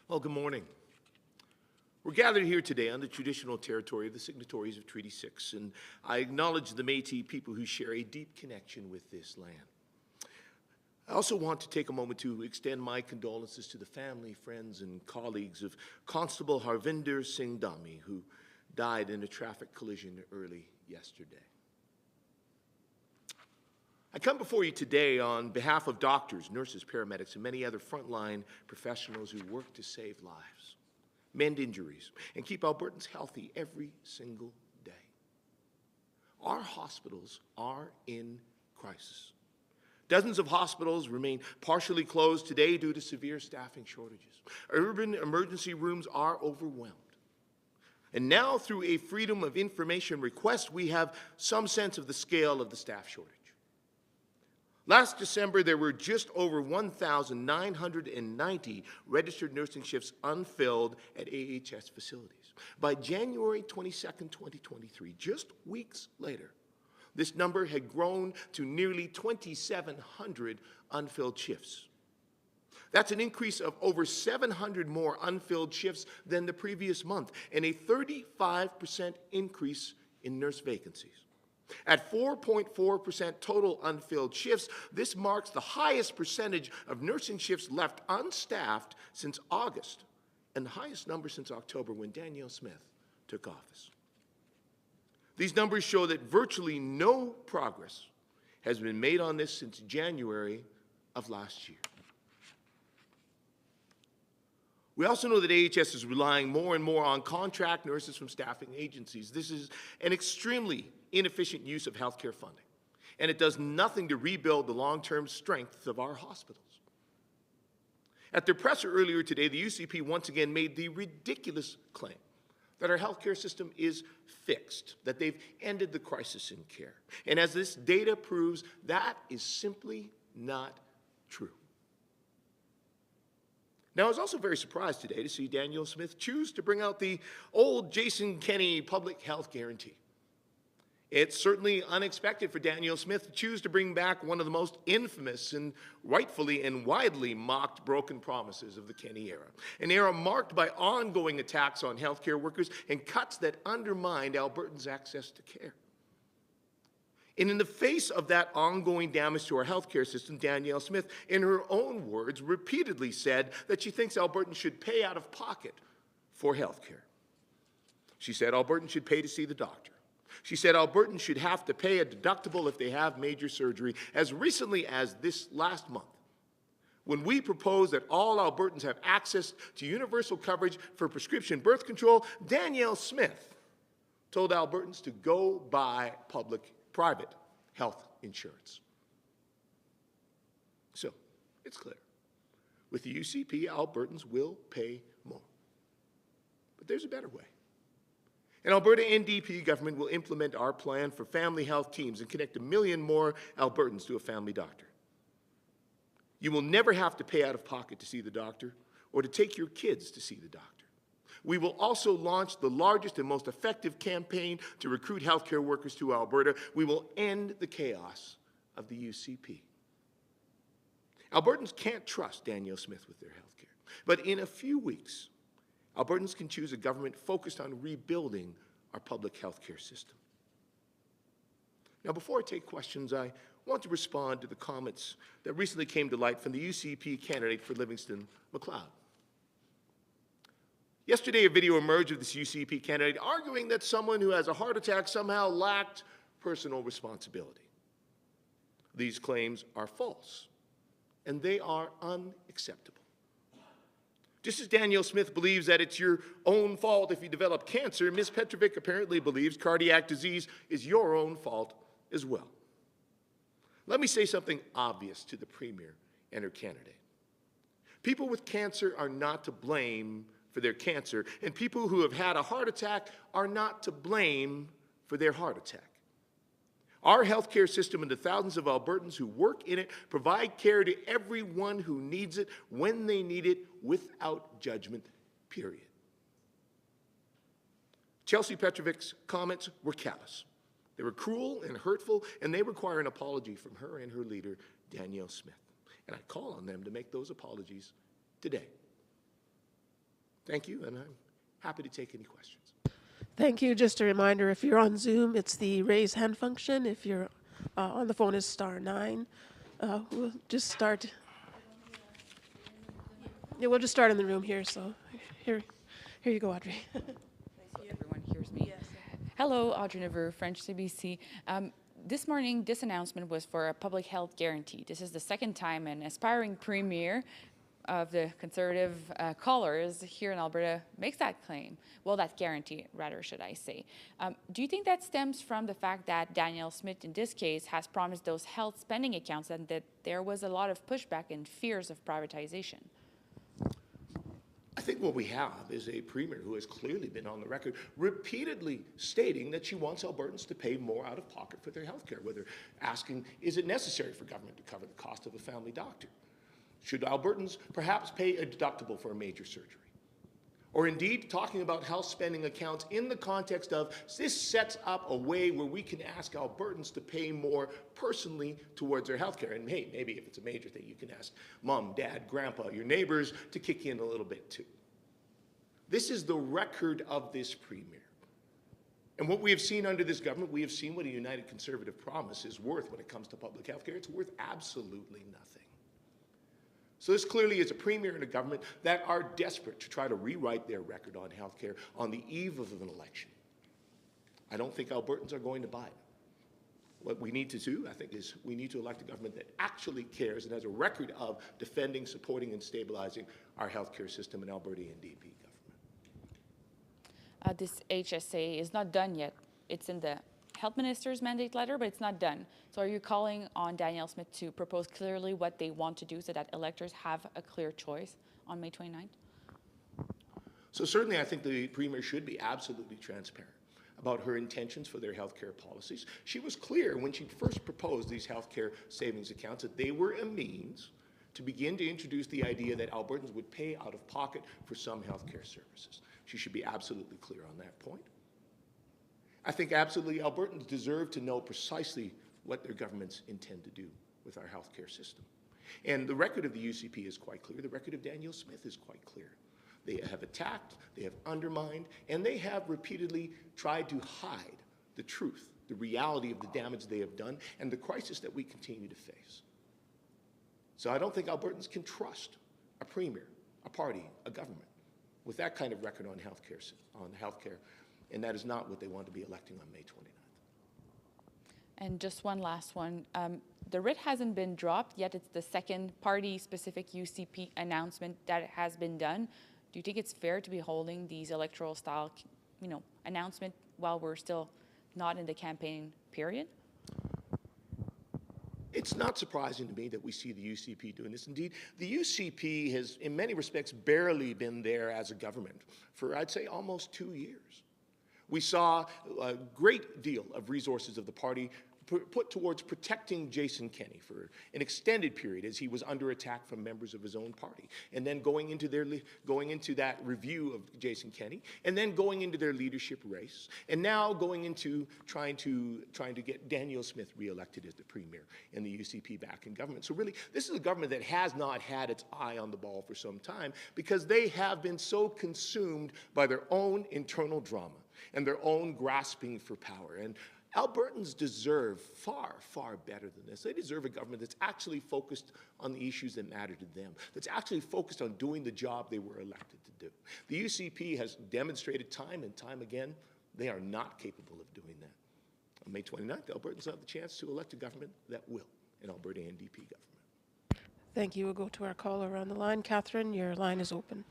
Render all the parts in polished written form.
Well, good morning. We're gathered here today on the traditional territory of the signatories of Treaty 6, and I acknowledge the Métis people who share a deep connection with this land. I also want to take a moment to extend my condolences to the family, friends, and colleagues of Constable Harvinder Singh Dhami, who died in a traffic collision early yesterday. I come before you today on behalf of doctors, nurses, paramedics, and many other frontline professionals who work to save lives, mend injuries, and keep Albertans healthy every single day. Our hospitals are in crisis. Dozens of hospitals remain partially closed today due to severe staffing shortages. Urban emergency rooms are overwhelmed. And now, through a Freedom of Information request, we have some sense of the scale of the staff shortage. Last December, there were just over 1,990 registered nursing shifts unfilled at AHS facilities. By January 22nd, 2023, just weeks later, this number had grown to nearly 2,700 unfilled shifts. That's an increase of over 700 more unfilled shifts than the previous month, and a 35% increase in nurse vacancies. At 4.4% total unfilled shifts, this marks the highest percentage of nursing shifts left unstaffed since August, and the highest number since October when Danielle Smith took office. These numbers show that virtually no progress has been made on this since January of last year. We also know that AHS is relying more and more on contract nurses from staffing agencies. This is an extremely inefficient use of healthcare funding, and it does nothing to rebuild the long-term strength of our hospitals. At their presser earlier today, the UCP once again made the ridiculous claim that our healthcare system is fixed, that they've ended the crisis in care. And as this data proves, that is simply not true. Now, I was also very surprised today to see Danielle Smith choose to bring out the old Jason Kenney public health guarantee. It's certainly unexpected for Danielle Smith to choose to bring back one of the most infamous and rightfully and widely mocked broken promises of the Kenney era, an era marked by ongoing attacks on healthcare workers and cuts that undermined Albertans' access to care. And in the face of that ongoing damage to our healthcare system, Danielle Smith, in her own words, repeatedly said that she thinks Albertans should pay out of pocket for healthcare. She said Albertans should pay to see the doctor. She said Albertans should have to pay a deductible if they have major surgery. As recently as this last month, when we proposed that all Albertans have access to universal coverage for prescription birth control, Danielle Smith told Albertans to go buy private health insurance. So, it's clear. With the UCP, Albertans will pay more. But there's a better way. An Alberta NDP government will implement our plan for family health teams and connect 1 million more Albertans to a family doctor. You will never have to pay out of pocket to see the doctor or to take your kids to see the doctor. We will also launch the largest and most effective campaign to recruit healthcare workers to Alberta. We will end the chaos of the UCP. Albertans can't trust Danielle Smith with their healthcare, but in a few weeks, Albertans can choose a government focused on rebuilding our public healthcare system. Now, before I take questions, I want to respond to the comments that recently came to light from the UCP candidate for Livingston MacLeod. Yesterday, a video emerged of this UCP candidate arguing that someone who has a heart attack somehow lacked personal responsibility. These claims are false, and they are unacceptable. Just as Danielle Smith believes that it's your own fault if you develop cancer, Ms. Petrovic apparently believes cardiac disease is your own fault as well. Let me say something obvious to the Premier and her candidate. People with cancer are not to blame for their cancer, and people who have had a heart attack are not to blame for their heart attack. Our healthcare system and the thousands of Albertans who work in it provide care to everyone who needs it when they need it without judgment, period. Chelsea Petrovic's comments were callous. They were cruel and hurtful, and they require an apology from her and her leader, Danielle Smith. And I call on them to make those apologies today. Thank you, and I'm happy to take any questions. Thank you. Just a reminder, if you're on Zoom, it's the raise hand function. If you're on the phone, it's *9. We'll just start. Yeah, we'll just start in the room here. So here you go, Audrey. Everyone hears me. Yes. Hello, Audrey Navarro, French CBC. This morning, this announcement was for a public health guarantee. This is the second time an aspiring premier of the Conservative colours here in Alberta makes that claim. Well, that guarantee, rather, should I say. Do you think that stems from the fact that Danielle Smith, in this case, has promised those health spending accounts and that there was a lot of pushback and fears of privatization? I think what we have is a premier who has clearly been on the record repeatedly stating that she wants Albertans to pay more out of pocket for their health care, whether asking, is it necessary for government to cover the cost of a family doctor? Should Albertans perhaps pay a deductible for a major surgery? Or indeed talking about health spending accounts in the context of this sets up a way where we can ask Albertans to pay more personally towards their health care. And hey, maybe if it's a major thing, you can ask mom, dad, grandpa, your neighbors to kick in a little bit too. This is the record of this premier. And what we have seen under this government, we have seen what a united Conservative promise is worth when it comes to public health care. It's worth absolutely nothing. So this clearly is a premier and a government that are desperate to try to rewrite their record on health care on the eve of an election. I don't think Albertans are going to buy it. What we need to do, I think, is we need to elect a government that actually cares and has a record of defending, supporting, and stabilizing our health care system in Alberta NDP government. This HSA is not done yet. It's in the health minister's mandate letter, but it's not done. So are you calling on Danielle Smith to propose clearly what they want to do so that electors have a clear choice on May 29th? So certainly I think the premier should be absolutely transparent about her intentions for their healthcare policies. She was clear when she first proposed these healthcare savings accounts that they were a means to begin to introduce the idea that Albertans would pay out of pocket for some healthcare services. She should be absolutely clear on that point. I think absolutely Albertans deserve to know precisely what their governments intend to do with our healthcare system. And the record of the UCP is quite clear. The record of Danielle Smith is quite clear. They have attacked, they have undermined, and they have repeatedly tried to hide the truth, the reality of the damage they have done, and the crisis that we continue to face. So I don't think Albertans can trust a premier, a party, a government with that kind of record on healthcare, and that is not what they want to be electing on May 29th. And just one last one. The writ hasn't been dropped yet. It's the second party-specific UCP announcement that has been done. Do you think it's fair to be holding these electoral-style, announcement while we're still not in the campaign period? It's not surprising to me that we see the UCP doing this. Indeed, the UCP has, in many respects, barely been there as a government for, I'd say, almost 2 years. We saw a great deal of resources of the party put towards protecting Jason Kenney for an extended period as he was under attack from members of his own party, and then going into that review of Jason Kenney, and then going into their leadership race, and now going into trying to get Danielle Smith reelected as the premier and the UCP back in government. So really, this is a government that has not had its eye on the ball for some time because they have been so consumed by their own internal drama and their own grasping for power. And Albertans deserve far, far better than this. They deserve a government that's actually focused on the issues that matter to them, that's actually focused on doing the job they were elected to do. The UCP has demonstrated time and time again they are not capable of doing that. On May 29th, Albertans have the chance to elect a government that will, an Alberta NDP government. Thank you. We'll go to our caller on the line. Catherine, your line is open.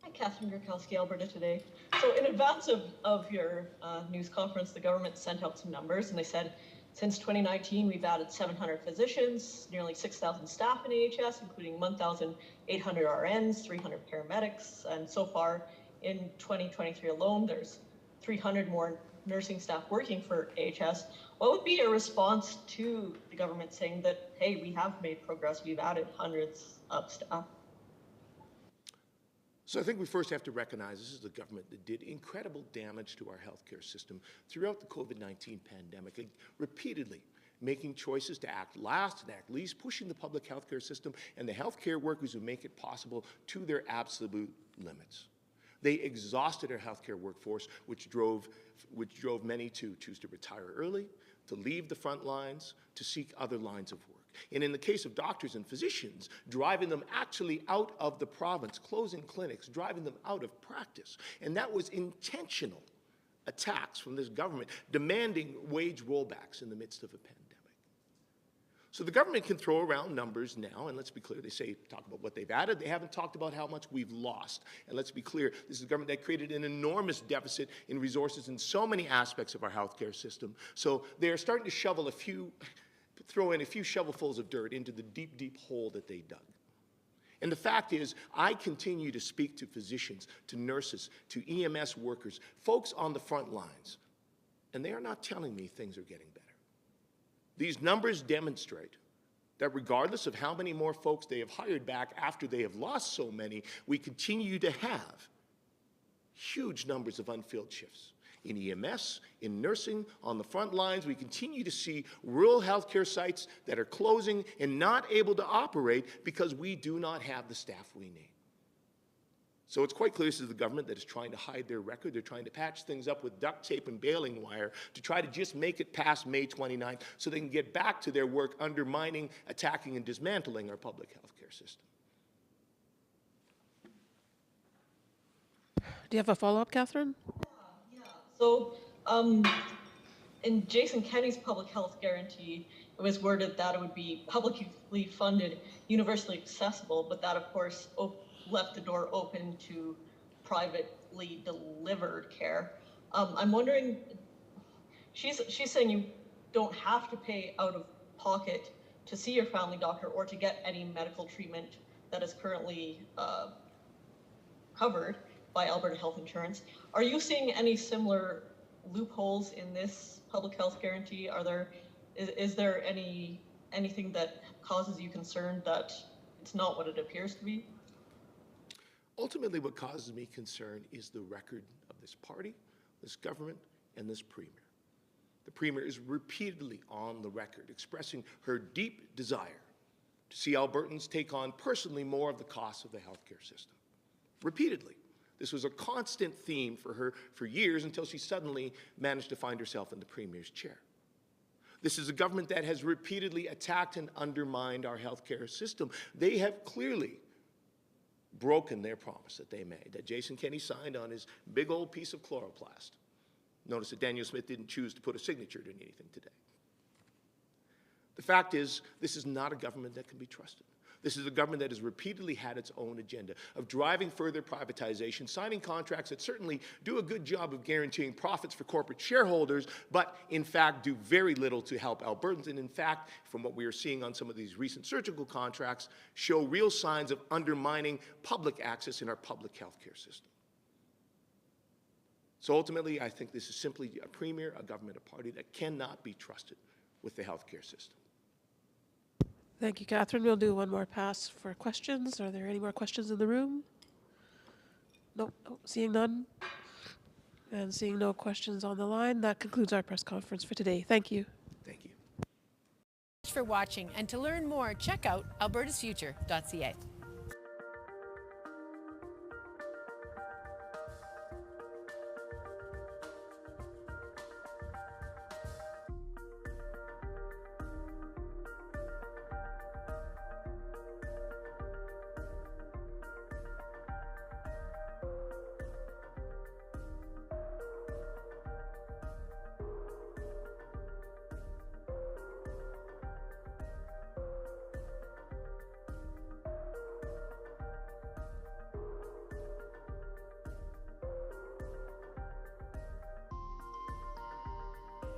Hi, Catherine Gurkowski, Alberta Today. So in advance of your news conference, the government sent out some numbers, and they said, since 2019, we've added 700 physicians, nearly 6,000 staff in AHS, including 1,800 RNs, 300 paramedics, and so far in 2023 alone, there's 300 more nursing staff working for AHS. What would be a response to the government saying that, hey, we have made progress, we've added hundreds of staff? So I think we first have to recognize this is a government that did incredible damage to our healthcare system throughout the COVID-19 pandemic, repeatedly making choices to act last and act least, pushing the public healthcare system and the healthcare workers who make it possible to their absolute limits. They exhausted our healthcare workforce, which drove many to choose to retire early, to leave the front lines, to seek other lines of work. And in the case of doctors and physicians, driving them actually out of the province, closing clinics, driving them out of practice. And that was intentional attacks from this government demanding wage rollbacks in the midst of a pandemic. So the government can throw around numbers now, and let's be clear, talk about what they've added. They haven't talked about how much we've lost. And let's be clear, this is a government that created an enormous deficit in resources in so many aspects of our healthcare system. So they're starting to throw in a few shovelfuls of dirt into the deep, deep hole that they dug. And the fact is, I continue to speak to physicians, to nurses, to EMS workers, folks on the front lines, and they are not telling me things are getting better. These numbers demonstrate that regardless of how many more folks they have hired back after they have lost so many, we continue to have huge numbers of unfilled shifts. In EMS, in nursing, on the front lines, we continue to see rural healthcare sites that are closing and not able to operate because we do not have the staff we need. So it's quite clear this is the government that is trying to hide their record. They're trying to patch things up with duct tape and baling wire to try to just make it past May 29th so they can get back to their work undermining, attacking, and dismantling our public health care system. Do you have a follow-up, Catherine? So, in Jason Kenney's public health guarantee, it was worded that it would be publicly funded, universally accessible, but that, of course, left the door open to privately delivered care. I'm wondering, she's saying you don't have to pay out of pocket to see your family doctor or to get any medical treatment that is currently covered by Alberta Health Insurance. Are you seeing any similar loopholes in this public health guarantee? Is there anything that causes you concern that it's not what it appears to be? Ultimately, what causes me concern is the record of this party, this government, and this premier. The premier is repeatedly on the record expressing her deep desire to see Albertans take on personally more of the costs of the healthcare system. Repeatedly. This was a constant theme for her for years until she suddenly managed to find herself in the premier's chair. This is a government that has repeatedly attacked and undermined our healthcare system. They have clearly broken their promise that they made, that Jason Kenney signed on his big old piece of chloroplast. Notice that Danielle Smith didn't choose to put a signature to anything today. The fact is, this is not a government that can be trusted. This is a government that has repeatedly had its own agenda of driving further privatization, signing contracts that certainly do a good job of guaranteeing profits for corporate shareholders, but in fact do very little to help Albertans. And in fact, from what we are seeing on some of these recent surgical contracts, show real signs of undermining public access in our public healthcare system. So ultimately, I think this is simply a premier, a government, a party that cannot be trusted with the healthcare system. Thank you, Catherine. We'll do one more pass for questions. Are there any more questions in the room? Nope. Oh, seeing none. And seeing no questions on the line, that concludes our press conference for today. Thank you. Thank you. Thanks for watching, and to learn more, check out albertasfuture.ca.